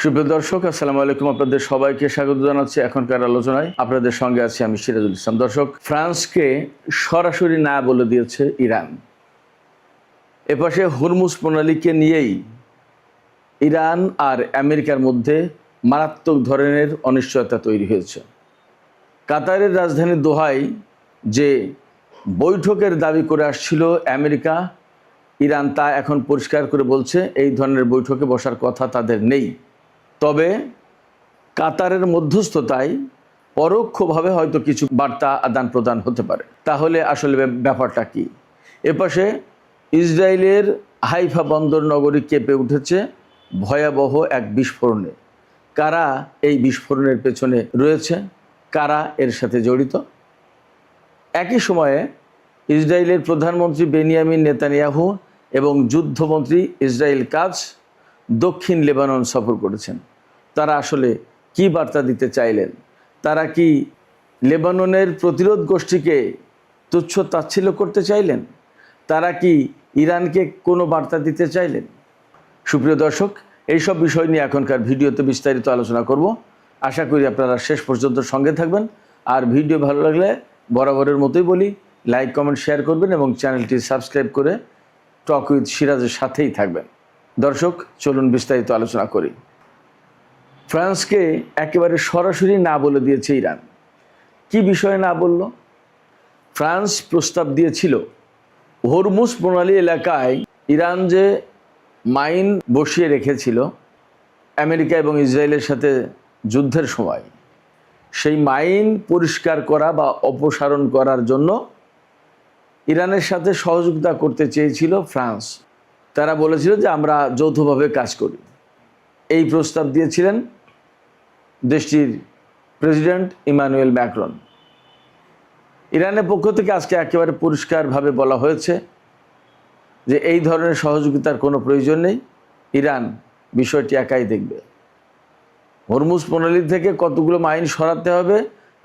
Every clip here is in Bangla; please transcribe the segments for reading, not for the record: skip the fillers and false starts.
সুপ্রিয় দর্শক, আসসালামু আলাইকুম। আপনাদের সবাইকে স্বাগত জানাচ্ছি এখনকার আলোচনায়। আপনাদের সঙ্গে আছি আমি সিরাজুল ইসলাম। দর্শক, ফ্রান্সকে সরাসরি না বলে দিয়েছে ইরান। এপাশে হরমুজ প্রণালীকে নিয়েই ইরান আর আমেরিকার মধ্যে মারাত্মক ধরনের অনিশ্চয়তা তৈরি হয়েছে। কাতারের রাজধানী দোহায় যে বৈঠকের দাবি করে আসছিল আমেরিকা, ইরান তা এখন পরিষ্কার করে বলছে এই ধরনের বৈঠকে বসার কথা তাদের নেই। তবে কাতারের মধ্যস্থতায় পরোক্ষভাবে হয়তো কিছু বার্তা আদান প্রদান হতে পারে। তাহলে আসলে ব্যাপারটা কি? এপাশে ইসরায়েলের হাইফা বন্দর নগরী কেঁপে উঠেছে ভয়াবহ এক বিস্ফোরণে। কারা এই বিস্ফোরণের পেছনে রয়েছে, কারা এর সাথে জড়িত? একই সময়ে ইসরায়েলের প্রধানমন্ত্রী বেনিয়ামিন নেতানিয়াহু এবং যুদ্ধমন্ত্রী ইসরায়েল কাটজ দক্ষিণ লেবানন সফর করেছেন। তারা আসলে কি বার্তা দিতে চাইলেন? তারা কি লেবাননের প্রতিরোধ গোষ্ঠীকে তুচ্ছ তাচ্ছিল্য করতে চাইলেন? তারা কি ইরানকে কোনো বার্তা দিতে চাইলেন? সুপ্রিয় দর্শক, এইসব বিষয় নিয়ে এখনকার ভিডিওতে বিস্তারিত আলোচনা করব। আশা করি আপনারা শেষ পর্যন্ত সঙ্গে থাকবেন। আর ভিডিও ভালো লাগলে বরাবরের মতোই বলি, লাইক কমেন্ট শেয়ার করবেন এবং চ্যানেলটি সাবস্ক্রাইব করে টক উইথ সিরাজের সাথেই থাকবেন। দর্শক, চলুন বিস্তারিত আলোচনা করি। ফ্রান্সকে একেবারে সরাসরি না বলে দিয়েছে ইরান। কি বিষয়ে না বলল? ফ্রান্স প্রস্তাব দিয়েছিল হরমুজ প্রণালী এলাকায় ইরান যে মাইন বসিয়ে রেখেছিল আমেরিকা এবং ইসরায়েলের সাথে যুদ্ধের সময়, সেই মাইন পরিষ্কার করা বা অপসারণ করার জন্য ইরানের সাথে সহযোগিতা করতে চেয়েছিল ফ্রান্স। তারা বলেছিল যে আমরা যৌথভাবে কাজ করি। এই প্রস্তাব দিয়েছিলেন দেশটির প্রেসিডেন্ট ইমানুয়েল ম্যাক্রন। ইরানের পক্ষ থেকে আজকে একেবারে পরিষ্কারভাবে বলা হয়েছে যে এই ধরনের সহযোগিতার কোনো প্রয়োজন নেই, ইরান বিষয়টি একাই দেখবে। হরমুজ প্রণালী থেকে কতগুলো মাইন সরাতে হবে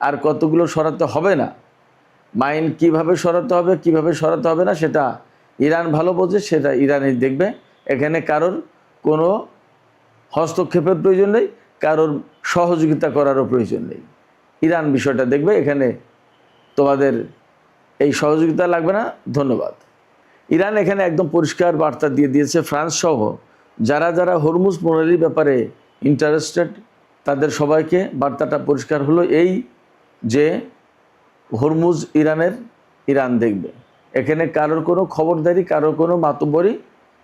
আর কতগুলো সরাতে হবে না, মাইন কিভাবে সরাতে হবে কিভাবে সরাতে হবে না, সেটা ইরান ভালো বোঝে, সেটা ইরানই দেখবে। এখানে কারোর কোনো হস্তক্ষেপের প্রয়োজন নেই, কারোর সহযোগিতা করারও প্রয়োজন নেই। ইরান বিষয়টা দেখবে, এখানে তোমাদের এই সহযোগিতা লাগবে না, ধন্যবাদ। ইরান এখানে একদম পরিষ্কার বার্তা দিয়ে দিয়েছে ফ্রান্স সহ যারা যারা হরমুজ প্রণালীর ব্যাপারে ইন্টারেস্টেড তাদের সবাইকে বার্তাটা পরিষ্কার হলো এই যে হরমুজ ইরানের, ইরান দেখবে। এখানে কারোর কোনো খবরদারি, কারোর কোনো মাতব্বরি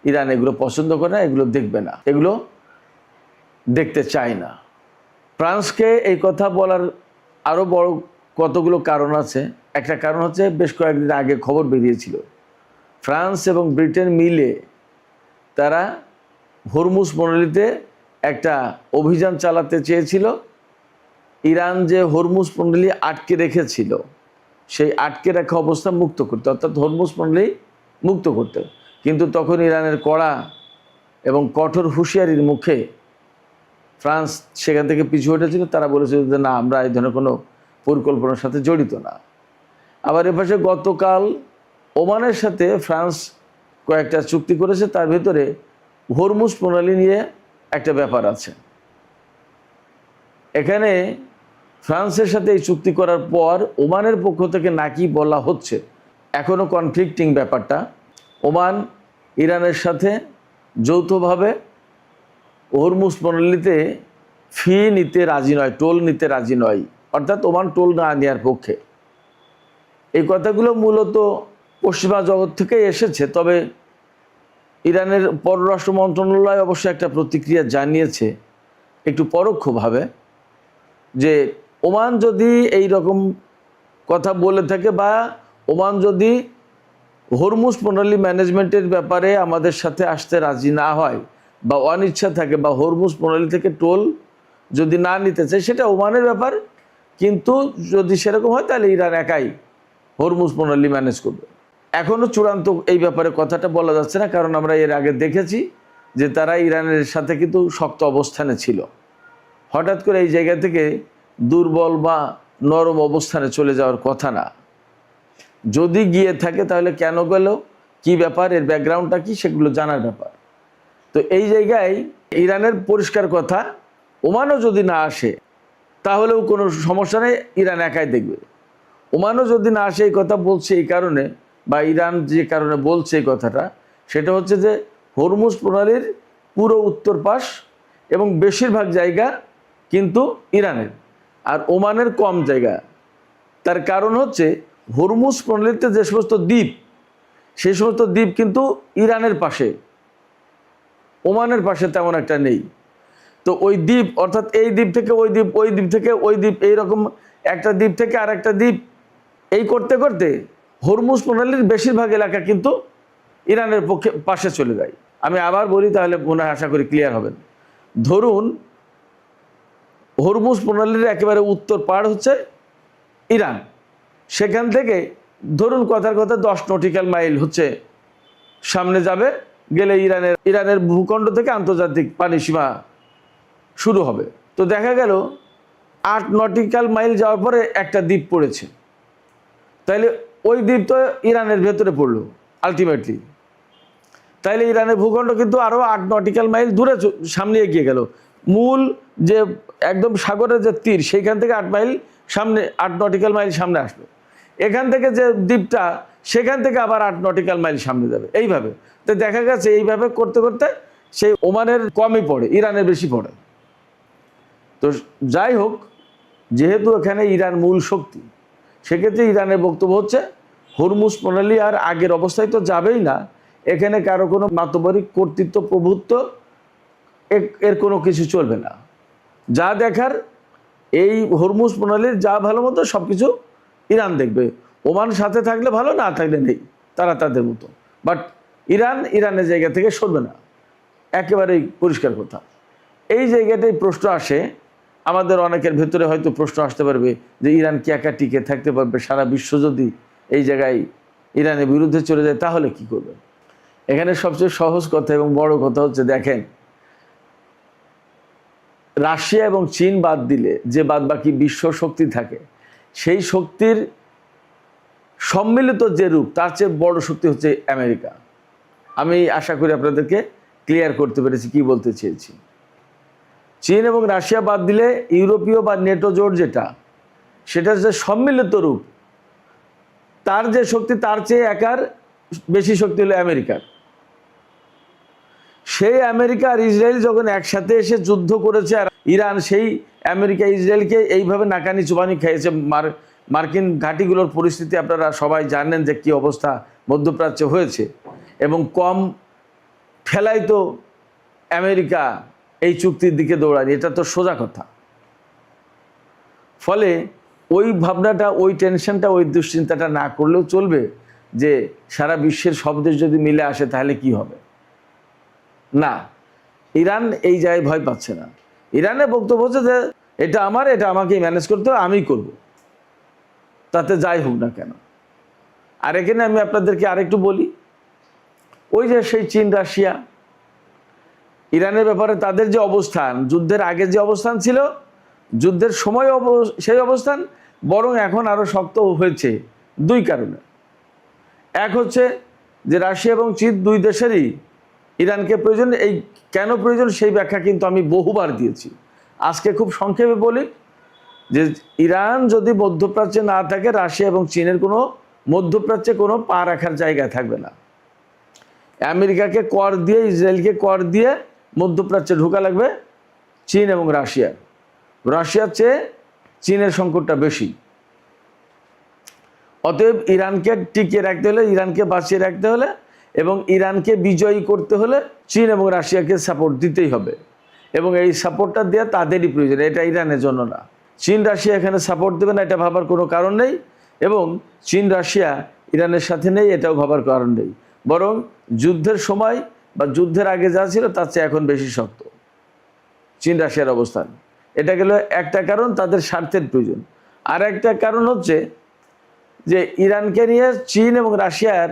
ইরান এগুলো পছন্দ করে না, এগুলো দেখবে না, এগুলো দেখতে চায় না। ফ্রান্সকে এই কথা বলার আরও বড় কতগুলো কারণ আছে। একটা কারণ হচ্ছে বেশ কয়েকদিন আগে খবর বেরিয়েছিল ফ্রান্স এবং ব্রিটেন মিলে তারা হরমুজ প্রণালীতে একটা অভিযান চালাতে চেয়েছিল। ইরান যে হরমুজ প্রণালী আটকে রেখেছিল সেই আটকে রাখা অবস্থা মুক্ত করতে, অর্থাৎ হরমুজ প্রণালী মুক্ত করতে। কিন্তু তখন ইরানের কড়া এবং কঠোর হুঁশিয়ারির মুখে ফ্রান্স সেখান থেকে পিছু হটেছিল। তারা বলেছিল যে না, আমরা এই ধরনের কোনো পরিকল্পনার সাথে জড়িত না। আবার এপাশে গতকাল ওমানের সাথে ফ্রান্স কয়েকটা চুক্তি করেছে, তার ভিতরে হরমুজ প্রণালী নিয়ে একটা ব্যাপার আছে। এখানে ফ্রান্সের সাথে এই চুক্তি করার পর ওমানের পক্ষ থেকে নাকি বলা হচ্ছে, এখনও কনফ্লিক্টিং ব্যাপারটা, ওমান ইরানের সাথে যৌথভাবে হরমুজ প্রণালীতে ফি নিতে রাজি নয়, টোল নিতে রাজি নয়, অর্থাৎ ওমান টোল না নেওয়ার পক্ষে। এই কথাগুলো মূলত পশ্চিমা জগৎ থেকে এসেছে। তবে ইরানের পররাষ্ট্র মন্ত্রণালয় অবশ্যই একটা প্রতিক্রিয়া জানিয়েছে একটু পরোক্ষভাবে, যে ওমান যদি এই রকম কথা বলে থাকে বা ওমান যদি হরমুজ প্রণালী ম্যানেজমেন্টের ব্যাপারে আমাদের সাথে আসতে রাজি না হয় বা অনিচ্ছা থাকে বা হরমুজ প্রণালী থেকে টোল যদি না নিতে চায়, সেটা ওমানের ব্যাপার। কিন্তু যদি সেরকম হয় তাহলে ইরান একাই হরমুজ প্রণালী ম্যানেজ করবে। এখনও চূড়ান্ত এই ব্যাপারে কথাটা বলা যাচ্ছে না, কারণ আমরা এর আগে দেখেছি যে তারা ইরানের সাথে কিন্তু শক্ত অবস্থানে ছিল। হঠাৎ করে এই জায়গা থেকে দুর্বল বা নরম অবস্থানে চলে যাওয়ার কথা না। যদি গিয়ে থাকে তাহলে কেন গেল, কি ব্যাপার, এর ব্যাকগ্রাউন্ডটা কি, সেগুলো জানার ব্যাপার। তো এই জায়গায় ইরানের পরিষ্কার কথা ওমানও যদি না আসে তাহলেও কোনো সমস্যা নেই, ইরান একাই দেখবে। ওমানও যদি না আসে, এই কথা বলছে এই কারণে, বা ইরান যে কারণে বলছে এই কথাটা, সেটা হচ্ছে যে হরমুজ প্রণালীর পুরো উত্তর পাশ এবং বেশিরভাগ জায়গা কিন্তু ইরানের, আর ওমানের কম জায়গা। তার কারণ হচ্ছে হরমুজ প্রণালীতে যে সমস্ত দ্বীপ, সেই সমস্ত দ্বীপ কিন্তু ইরানের পাশে, ওমানের পাশে তেমন একটা নেই। তো ওই দ্বীপ, অর্থাৎ এই দ্বীপ থেকে ওই দ্বীপ, ওই দ্বীপ থেকে ওই দ্বীপ, এইরকম একটা দ্বীপ থেকে আর একটা দ্বীপ, এই করতে করতে হরমুজ প্রণালীর বেশিরভাগ এলাকা কিন্তু ইরানের পক্ষে পাশে চলে যায়। আমি আবার বলি, তাহলে মনে হয় আশা করি ক্লিয়ার হবেন। ধরুন হরমুজ প্রণালীর একেবারে উত্তর পাড় হচ্ছে ইরান, সেখান থেকে ধরুন কথার কথা 10 নটিক্যাল মাইল হচ্ছে সামনে যাবে, গেলে ইরানের ভূখণ্ড থেকে আন্তর্জাতিক পানি সীমা শুরু হবে। তো দেখা গেল 8 নটিক্যাল মাইল যাওয়ার পরে একটা দ্বীপ পড়েছে, তাইলে ওই দ্বীপ তো ইরানের ভেতরে পড়লো আলটিমেটলি। তাইলে ইরানের ভূখণ্ড কিন্তু আরও 8 নটিক্যাল মাইল দূরে সামনে এগিয়ে গেল। মূল যে একদম সাগরের যে তীর, সেইখান থেকে 8 মাইল সামনে, 8 নটিক্যাল মাইল সামনে আসলো। এখান থেকে যে দ্বীপটা, সেখান থেকে আবার 8 নটিক্যাল মাইল সামনে যাবে, এইভাবে। তো দেখা গেছে এইভাবে করতে করতে সেই ওমানের কমই পড়ে, ইরানের বেশি পড়ে। তো যাই হোক, যেহেতু এখানে ইরান মূল শক্তি, সেক্ষেত্রে ইরানের বক্তব্য হচ্ছে হরমুজ প্রণালী আর আগের অবস্থায় তো যাবেই না, এখানে কারো কোনো মাতবরিক কর্তৃত্ব, প্রভুত্ব, এর কোনো কিছু চলবে না। যা দেখার এই হরমুজ প্রণালীর যা ভালো মতো সব কিছু ইরান দেখবে। ওমান সাথে থাকলে ভালো, না থাকলে নেই, তারা তাদের মতো। বাট ইরানের জায়গা থেকে সরবে না, একেবারেই পরিষ্কার কথা। এই জায়গাটাই প্রশ্ন আসে আমাদের অনেকের ভেতরে, হয়তো প্রশ্ন আসতে পারবে যে ইরান কি একা টিকে থাকতে পারবে? সারা বিশ্ব যদি এই জায়গায় ইরানের বিরুদ্ধে চলে যায় তাহলে কি করবে? এখানে সবচেয়ে সহজ কথা এবং বড় কথা হচ্ছে, দেখেন, রাশিয়া এবং চীন বাদ দিলে যে বাদ বাকি বিশ্ব শক্তি থাকে, সেই শক্তির সম্মিলিত যে রূপ, তার চেয়ে বড় শক্তি হচ্ছে আমেরিকা। আমি আশা করি আপনাদেরকে ক্লিয়ার করতে পেরেছি কি বলতে চেয়েছি। চীন এবং রাশিয়া বাদ দিলে ইউরোপীয় বা নেটো জোট যেটা, সেটার যে সম্মিলিত রূপ, তার যে শক্তি, তার চেয়ে একার বেশি শক্তি হলো আমেরিকার। সেই আমেরিকা আর ইসরায়েল যখন একসাথে এসে যুদ্ধ করেছে, আর ইরান সেই আমেরিকা ইসরায়েলকে এইভাবে নাকানি চুবানি খেয়েছে, মার্কিন ঘাঁটিগুলোর পরিস্থিতি আপনারা সবাই জানেন যে কি অবস্থা মধ্যপ্রাচ্যে হয়েছে, এবং কম ঠেলাই তো আমেরিকা এই চুক্তির দিকে দৌড়ায়, এটা তো সোজা কথা। ফলে ওই ভাবনাটা, ওই টেনশনটা, ওই দুশ্চিন্তাটা না করলেও চলবে যে সারা বিশ্বের সব দেশ যদি মিলে আসে তাহলে কি হবে। না, ইরান এই জায়গায় ভয় পাচ্ছে না। ইরানের বক্তব্য হচ্ছে যে এটা আমার, এটা আমাকেই ম্যানেজ করতে হবে, আমিই করব, তাতে যাই হোক না কেন। আর এখানে আমি আপনাদেরকে আরেকটু বলি, ওই যে সেই চীন রাশিয়া ইরানের ব্যাপারে তাদের যে অবস্থান, যুদ্ধের আগে যে অবস্থান ছিল, যুদ্ধের সময় সেই অবস্থান, বরং এখন আরও শক্ত হয়েছে দুই কারণে। এক হচ্ছে যে রাশিয়া এবং চীন দুই দেশেরই ইরানকে প্রয়োজন। এই কেন প্রয়োজন সেই ব্যাখ্যা কিন্তু আমি বহুবার দিয়েছি। আজকে খুব সংক্ষেপে বলি যে ইরান যদি মধ্যপ্রাচ্যে না থাকে, রাশিয়া এবং চীনের কোনো মধ্যপ্রাচ্যে কোনো পা রাখার জায়গা থাকবে না। আমেরিকাকে কর দিয়ে, ইসরায়েলকে কর দিয়ে মধ্যপ্রাচ্যে ঢোকা লাগবে চীন এবং রাশিয়ার চেয়ে চীনের সংকটটা বেশি। অতএব ইরানকে টিকিয়ে রাখতে হলে, ইরানকে বাঁচিয়ে রাখতে হলে এবং ইরানকে বিজয়ী করতে হলে চীন এবং রাশিয়াকে সাপোর্ট দিতেই হবে, এবং এই সাপোর্টটা দেওয়া তাদেরই প্রয়োজন, এটা ইরানের জন্য না। চীন রাশিয়া এখানে সাপোর্ট দেবে না এটা ভাবার কোনো কারণ নেই, এবং চীন রাশিয়া ইরানের সাথে নেই এটাও ভাবার কারণ নেই। বরং যুদ্ধের সময় বা যুদ্ধের আগে যা ছিল তার চেয়ে এখন বেশি শক্ত চীন রাশিয়ার অবস্থান। এটা গেল একটা কারণ, তাদের স্বার্থের প্রয়োজন। আর একটা কারণ হচ্ছে যে ইরানকে নিয়ে চীন এবং রাশিয়ার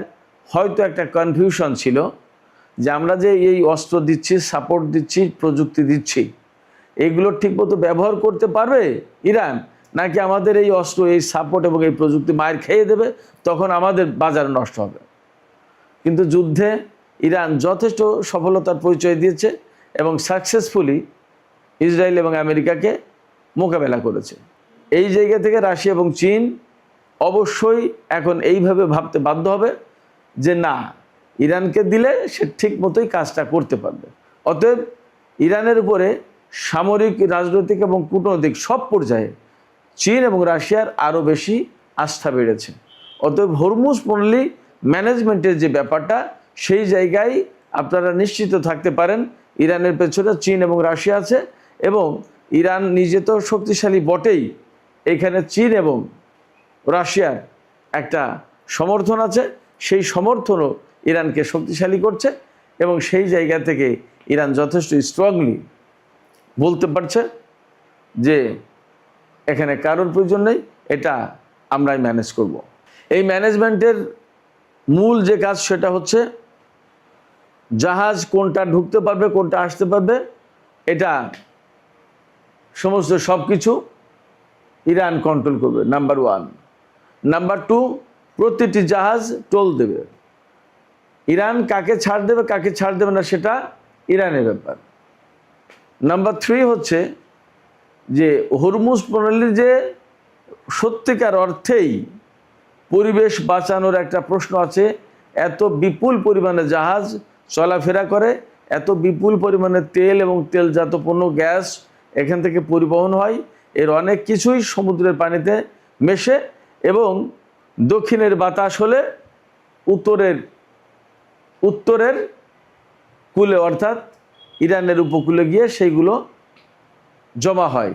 হয়তো একটা কনফিউশন ছিল যে আমরা যে এই অস্ত্র দিচ্ছি, সাপোর্ট দিচ্ছি, প্রযুক্তি দিচ্ছি, এইগুলো ঠিকমতো ব্যবহার করতে পারবে ইরান, নাকি আমাদের এই অস্ত্র, এই সাপোর্ট এবং এই প্রযুক্তি মায়ের খেয়ে দেবে, তখন আমাদের বাজার নষ্ট হবে। কিন্তু যুদ্ধে ইরান যথেষ্ট সফলতার পরিচয় দিয়েছে এবং সাকসেসফুলি ইসরায়েল এবং আমেরিকাকে মোকাবেলা করেছে। এই জায়গা থেকে রাশিয়া এবং চীন অবশ্যই এখন এইভাবে ভাবতে বাধ্য হবে যে না, ইরানকে দিলে সে ঠিক মতোই কাজটা করতে পারবে। অতএব ইরানের উপরে সামরিক, রাজনৈতিক এবং কূটনৈতিক সব পর্যায়ে চীন এবং রাশিয়ার আরও বেশি আস্থা বেড়েছে। অতএব হরমুজ প্রণালী ম্যানেজমেন্টের যে ব্যাপারটা, সেই জায়গায় আপনারা নিশ্চিত থাকতে পারেন ইরানের পেছনে চীন এবং রাশিয়া আছে, এবং ইরান নিজে তো শক্তিশালী বটেই, এখানে চীন এবং রাশিয়ার একটা সমর্থন আছে, সেই সমর্থনও ইরানকে শক্তিশালী করছে, এবং সেই জায়গা থেকে ইরান যথেষ্ট স্ট্রংলি বলতে পারছে যে এখানে কারোর প্রয়োজন নেই, এটা আমরাই ম্যানেজ করব। এই ম্যানেজমেন্টের মূল যে কাজ সেটা হচ্ছে জাহাজ কোনটা ঢুকতে পারবে, কোনটা আসতে পারবে, এটা সমস্ত সব কিছু ইরান কন্ট্রোল করবে, নাম্বার 1। নাম্বার 2, প্রতিটি জাহাজ টোল দেবে। ইরান কাকে ছাড় দেবে কাকে ছাড় দেবে না সেটা ইরানের ব্যাপার। নাম্বার 3 হচ্ছে যে হরমুজ প্রণালীর যে সত্যিকার অর্থেই পরিবেশ বাঁচানোর একটা প্রশ্ন আছে। এত বিপুল পরিমাণে জাহাজ চলাফেরা করে, এত বিপুল পরিমাণে তেল এবং তেলজাত পণ্য, গ্যাস এখান থেকে পরিবহন হয়, এর অনেক কিছুই সমুদ্রের পানিতে মেশে, এবং দক্ষিণের বাতাস হলে উত্তরের কূলে অর্থাৎ ইরানের উপকূলে গিয়ে সেইগুলো জমা হয়।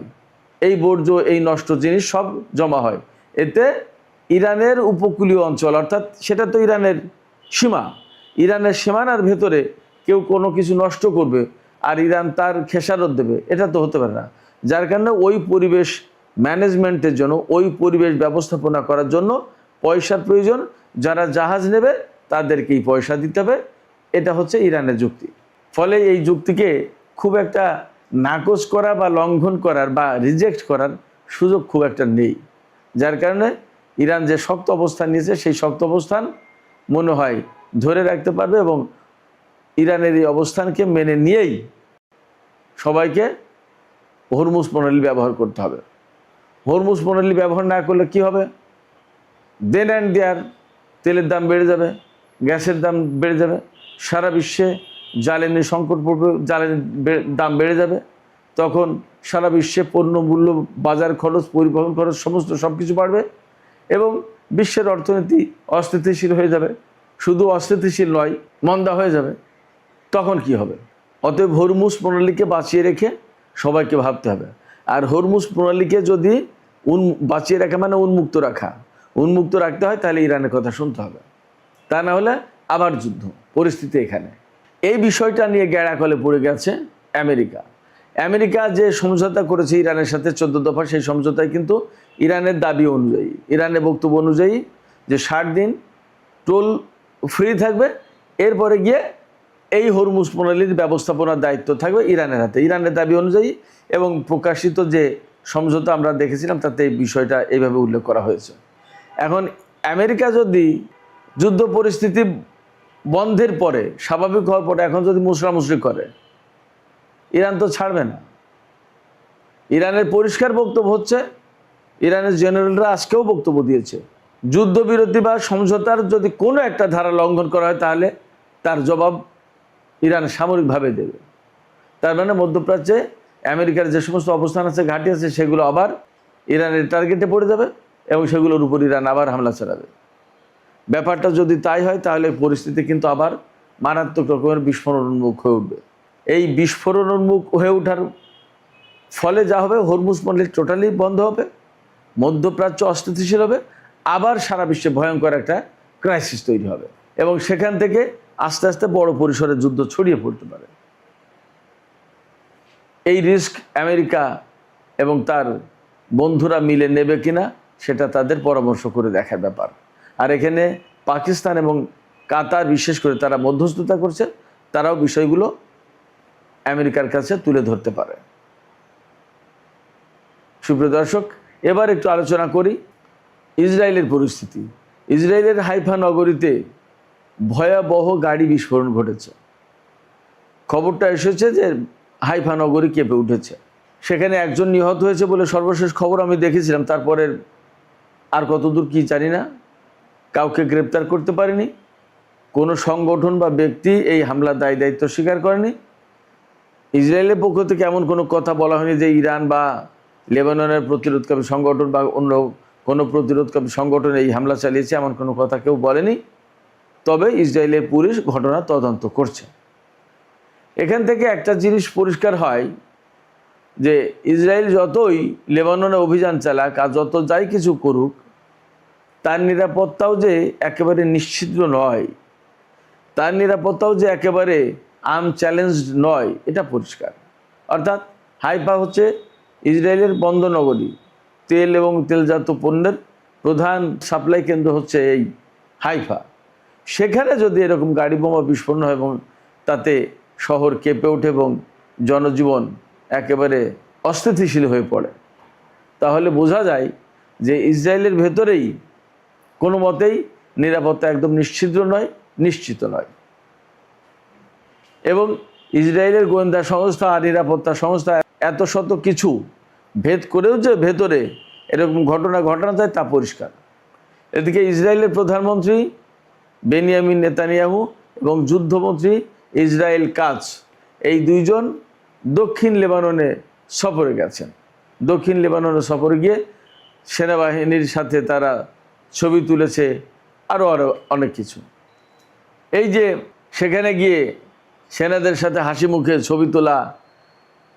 এই বর্জ্য, এই নষ্ট জিনিস সব জমা হয়। এতে ইরানের উপকূলীয় অঞ্চল, অর্থাৎ সেটা তো ইরানের সীমা, ইরানের সীমানার ভেতরে কেউ কোনো কিছু নষ্ট করবে আর ইরান তার খেসারত দেবে, এটা তো হতে পারে না। যার কারণে ওই পরিবেশ ম্যানেজমেন্টের জন্য, ওই পরিবেশ ব্যবস্থাপনা করার জন্য পয়সার প্রয়োজন। যারা জাহাজ নেবে তাদেরকেই পয়সা দিতে হবে, এটা হচ্ছে ইরানের যুক্তি। ফলে এই যুক্তিকে খুব একটা নাকচ করা বা লঙ্ঘন করার বা রিজেক্ট করার সুযোগ খুব একটা নেই। যার কারণে ইরান যে শক্ত অবস্থান নিয়েছে, সেই শক্ত অবস্থান মনে হয় ধরে রাখতে পারবে, এবং ইরানের এই অবস্থানকে মেনে নিয়েই সবাইকে হরমুজ প্রণালী ব্যবহার করতে হবে। হরমুজ প্রণালী ব্যবহার না করলে কি হবে? দেন অ্যান্ড দেয়ার তেলের দাম বেড়ে যাবে, গ্যাসের দাম বেড়ে যাবে, সারা বিশ্বে জ্বালানি সংকট পড়বে, জ্বালানির দাম বেড়ে যাবে। তখন সারা বিশ্বে পণ্য মূল্য, বাজার খরচ, পরিবহন খরচ সমস্ত সব কিছু বাড়বে, এবং বিশ্বের অর্থনীতি অস্থিতিশীল হয়ে যাবে। শুধু অস্থিতিশীল নয়, মন্দা হয়ে যাবে। তখন কি হবে? অতএব হরমুজ প্রণালীকে বাঁচিয়ে রেখে সবাইকে ভাবতে হবে। আর হরমুজ প্রণালীকে যদি বাঁচিয়ে রাখা মানে উন্মুক্ত রাখতে হয়, তাহলে ইরানের কথা শুনতে হবে। তা না হলে আবার যুদ্ধ পরিস্থিতি এখানে। এই বিষয়টা নিয়ে গ্যাড়াকলে পড়ে গেছে আমেরিকা যে সমঝোতা করেছে ইরানের সাথে 14 দফা, সেই সমঝোতায় কিন্তু ইরানের দাবি অনুযায়ী, ইরানের বক্তব্য অনুযায়ী যে 60 দিন টোল ফ্রি থাকবে, এরপরে গিয়ে এই হরমুজ প্রণালীর ব্যবস্থাপনার দায়িত্ব থাকবে ইরানের হাতে, ইরানের দাবি অনুযায়ী। এবং প্রকাশিত যে সমঝোতা আমরা দেখেছিলাম তাতে এই বিষয়টা এইভাবে উল্লেখ করা হয়েছে। এখন আমেরিকা যদি যুদ্ধ পরিস্থিতি বন্ধের পরে, স্বাভাবিক হওয়ার পরে এখন যদি মুসরামুসরি করে, ইরান তো ছাড়বে না। ইরানের পরিষ্কার বক্তব্য হচ্ছে, ইরানের জেনারেলরা আজকেও বক্তব্য দিয়েছে, যুদ্ধবিরতি বা সমঝোতার যদি কোনো একটা ধারা লঙ্ঘন করা হয় তাহলে তার জবাব ইরান সামরিকভাবে দেবে। তার মানে মধ্যপ্রাচ্যে আমেরিকার যে সমস্ত অবস্থান আছে, ঘাঁটি আছে, সেগুলো আবার ইরানের টার্গেটে পড়ে যাবে, এবং সেগুলোর উপর ইরান আবার হামলা চালাবে। ব্যাপারটা যদি তাই হয় তাহলে পরিস্থিতি কিন্তু আবার মারাত্মক রকমের বিস্ফোরণ উন্মুখ হয়ে উঠবে। এই বিস্ফোরণ উন্মুখ হয়ে ওঠার ফলে যা হবে, হরমুজ প্রণালী টোটালি বন্ধ হবে, মধ্যপ্রাচ্য অস্থিতিশীল হবে, আবার সারা বিশ্বে ভয়ঙ্কর একটা ক্রাইসিস তৈরি হবে, এবং সেখান থেকে আস্তে আস্তে বড় পরিসরে যুদ্ধ ছড়িয়ে পড়তে পারে। এই রিস্ক আমেরিকা এবং তার বন্ধুরা মিলে নেবে কিনা সেটা তাদের পরামর্শ করে দেখার ব্যাপার। আর এখানে পাকিস্তান এবং কাতার বিশেষ করে তারা মধ্যস্থতা করছে, তারাও বিষয়গুলো আমেরিকার কাছে তুলে ধরতে পারে। সুপ্রিয় দর্শক, এবার একটু আলোচনা করি ইসরায়েলের পরিস্থিতি। ইসরায়েলের হাইফা নগরীতে ভয়াবহ গাড়ি বিস্ফোরণ ঘটেছে। খবরটা এসেছে যে হাইফা নগরী কেঁপে উঠেছে। সেখানে একজন নিহত হয়েছে বলে সর্বশেষ খবর আমি দেখেছিলাম। তারপরে আর কতদূর কি জানি না। কাউকে গ্রেপ্তার করতে পারেনি, কোনো সংগঠন বা ব্যক্তি এই হামলার দায়িত্ব স্বীকার করেনি। ইসরায়েলের পক্ষ থেকে এমন কোনো কথা বলা হয়নি যে ইরান বা লেবাননের প্রতিরোধকারী সংগঠন বা অন্য কোনো প্রতিরোধকারী সংগঠন এই হামলা চালিয়েছে, এমন কোনো কথা কেউ বলেনি। তবে ইসরায়েলের পুলিশ ঘটনা তদন্ত করছে। এখান থেকে একটা জিনিস পরিষ্কার হয় যে ইসরায়েল যতই লেবাননে অভিযান চালাক আর যত যাই কিছু করুক, তার নিরাপত্তাও যে একেবারে নিশ্চিত নয়, তার নিরাপত্তাও যে একেবারে আনচ্যালেঞ্জড নয়, এটা পরিষ্কার। অর্থাৎ হাইফা হচ্ছে ইসরায়েলের বন্দরনগরী। তেল এবং তেলজাত পণ্যের প্রধান সাপ্লাই কেন্দ্র হচ্ছে এই হাইফা। সেখানে যদি এরকম গাড়ি বোমা বিস্ফোরণ হয় এবং তাতে শহর কেঁপে ওঠে এবং জনজীবন একেবারে অস্থিতিশীল হয়ে পড়ে, তাহলে বোঝা যায় যে ইসরায়েলের ভেতরেই কোনো মতেই নিরাপত্তা একদম নিশ্চিত নয়। এবং ইসরায়েলের গোয়েন্দা সংস্থা আর নিরাপত্তা সংস্থা এত শত কিছু ভেদ করেও যে ভেতরে এরকম ঘটনা যায় তা পরিষ্কার। এদিকে ইসরায়েলের প্রধানমন্ত্রী বেনিয়ামিন নেতানিয়াহু এবং যুদ্ধমন্ত্রী ইসরায়েল কাটজ, এই দুইজন দক্ষিণ লেবাননে সফরে গেছেন। দক্ষিণ লেবাননে সফরে গিয়ে সেনাবাহিনীর সাথে তারা ছবি তুলেছে, আরও অনেক কিছু। এই যে সেখানে গিয়ে সেনাদের সাথে হাসি মুখে ছবি তোলা,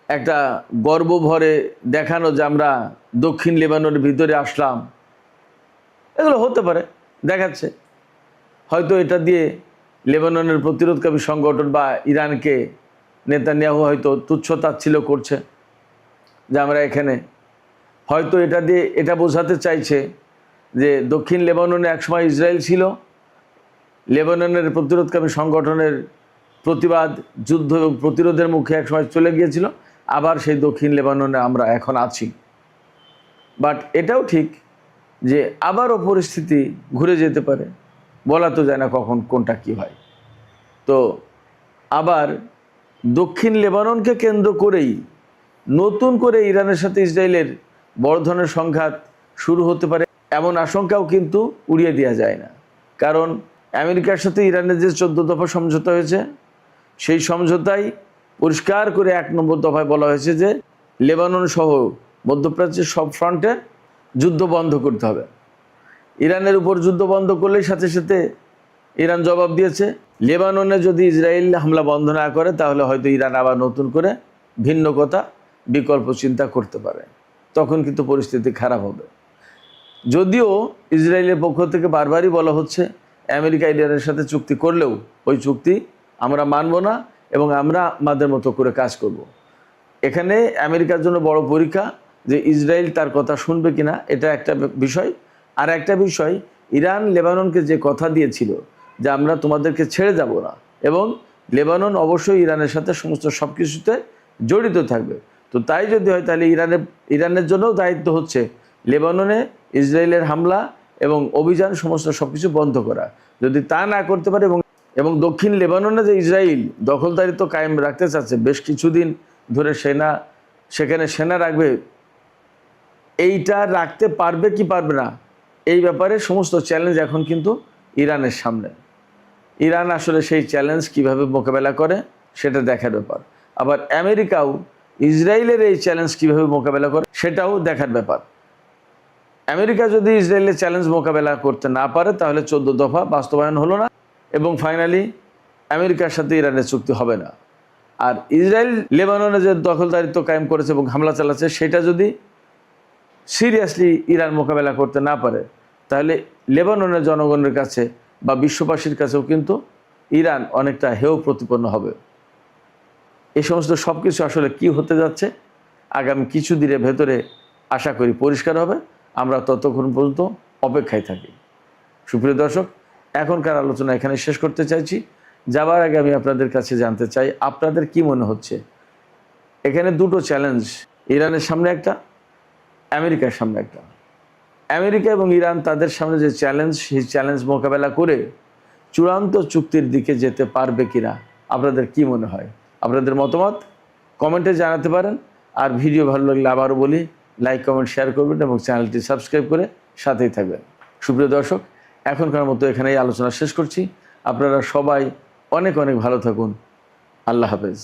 একটা গর্ব ভরে দেখানো যে আমরা দক্ষিণ লেবাননের ভিতরে আসলাম, এগুলো হতে পারে, দেখাচ্ছে। হয়তো এটা দিয়ে লেবাননের প্রতিরোধকারী সংগঠন বা ইরানকে নেতানিয়াহু হয়তো তুচ্ছতাচ্ছিল্য করছে যে আমরা এখানে, হয়তো এটা দিয়ে এটা বোঝাতে চাইছে যে দক্ষিণ লেবাননে একসময় ইসরায়েল ছিল, লেবাননের প্রতিরোধকারী সংগঠনের প্রতিবাদ, যুদ্ধ এবং প্রতিরোধের মুখে একসময় চলে গিয়েছিল, আবার সেই দক্ষিণ লেবাননে আমরা এখন আছি। বাট এটাও ঠিক যে আবারও পরিস্থিতি ঘুরে যেতে পারে, বলা তো যায় না কখন কোনটা কি হয়। তো আবার দক্ষিণ লেবাননকে কেন্দ্র করেই নতুন করে ইরানের সাথে ইসরায়েলের বড় ধরনের সংঘাত শুরু হতে পারে, এমন আশঙ্কাও কিন্তু উড়িয়ে দেওয়া যায় না। কারণ আমেরিকার সাথে ইরানের যে 14 দফা সমঝোতা হয়েছে, সেই সমঝোতায় পরিষ্কার করে 1 নম্বর দফায় বলা হয়েছে যে লেবানন সহ মধ্যপ্রাচ্যের সব ফ্রন্টে যুদ্ধ বন্ধ করতে হবে। ইরানের উপর যুদ্ধ বন্ধ করলেই সাথে সাথে ইরান জবাব দিয়েছে, লেবাননে যদি ইসরায়েল হামলা বন্ধ না করে তাহলে হয়তো ইরান আবার নতুন করে ভিন্ন কথা বিকল্প চিন্তা করতে পারে। তখন কিন্তু পরিস্থিতি খারাপ হবে। যদিও ইসরায়েলের পক্ষ থেকে বারবারই বলা হচ্ছে আমেরিকা ইরানের সাথে চুক্তি করলেও ওই চুক্তি আমরা মানব না এবং আমরা আমাদের মতো করে কাজ করব। এখানে আমেরিকার জন্য বড় পরীক্ষা যে ইসরায়েল তার কথা শুনবে কিনা, এটা একটা বিষয়। আর একটা বিষয়, ইরান লেবাননকে যে কথা দিয়েছিল যে আমরা তোমাদেরকে ছেড়ে যাব না এবং লেবানন অবশ্যই ইরানের সাথে সমস্ত সব কিছুতে জড়িত থাকবে। তো তাই যদি হয় তাহলে ইরানের জন্যও দায়িত্ব হচ্ছে লেবাননে ইসরায়েলের হামলা এবং অভিযান সমস্ত সব কিছু বন্ধ করা। যদি তা না করতে পারে এবং দক্ষিণ লেবাননে যে ইসরায়েল দখলদারিত্ব কায়েম রাখতে চাচ্ছে, বেশ কিছুদিন ধরে সেখানে সেনা রাখবে, এইটা রাখতে পারবে কি পারবে না, এই ব্যাপারে সমস্ত চ্যালেঞ্জ এখন কিন্তু ইরানের সামনে। ইরান আসলে সেই চ্যালেঞ্জ কিভাবে মোকাবেলা করে সেটা দেখার ব্যাপার। আবার আমেরিকাও ইসরায়েলের এই চ্যালেঞ্জ কিভাবে মোকাবেলা করে সেটাও দেখার ব্যাপার। আমেরিকা যদি ইসরায়েলের চ্যালেঞ্জ মোকাবেলা করতে না পারে তাহলে 14 দফা বাস্তবায়ন হলো না এবং ফাইনালি আমেরিকার সাথে ইরানের চুক্তি হবে না। আর ইসরায়েল লেবাননে যে দখলদারিত্ব কায়েম করেছে এবং হামলা চালাচ্ছে, সেটা যদি সিরিয়াসলি ইরান মোকাবেলা করতে না পারে তাহলে লেবাননের জনগণের কাছে বা বিশ্ববাসীর কাছেও কিন্তু ইরান অনেকটা হেয় প্রতিপন্ন হবে। এই সমস্ত সব কিছু আসলে কি হতে যাচ্ছে আগামী কিছু দিনের ভেতরে আশা করি পরিষ্কার হবে। আমরা ততক্ষণ পর্যন্ত অপেক্ষায় থাকি। সুপ্রিয় দর্শক, এখনকার আলোচনা এখানে শেষ করতে চাইছি। যাবার আগে আমি আপনাদের কাছে জানতে চাই আপনাদের কি মনে হচ্ছে। এখানে দুটো চ্যালেঞ্জ, ইরানের সামনে একটা, আমেরিকার সামনে একটা। আমেরিকা এবং ইরান তাদের সামনে যে চ্যালেঞ্জ, সেই চ্যালেঞ্জ মোকাবেলা করে চূড়ান্ত চুক্তির দিকে যেতে পারবে কিনা আপনাদের কি মনে হয়? আপনাদের মতামত কমেন্টে জানাতে পারেন। আর ভিডিও ভালো লাগলে আবারও বলি, লাইক কমেন্ট শেয়ার করবেন এবং চ্যানেলটি সাবস্ক্রাইব করে সাথেই থাকবেন। সুপ্রিয় দর্শক, এখনকার মতো এখানেই আলোচনা শেষ করছি। আপনারা সবাই অনেক অনেক ভালো থাকুন। আল্লাহ হাফেজ।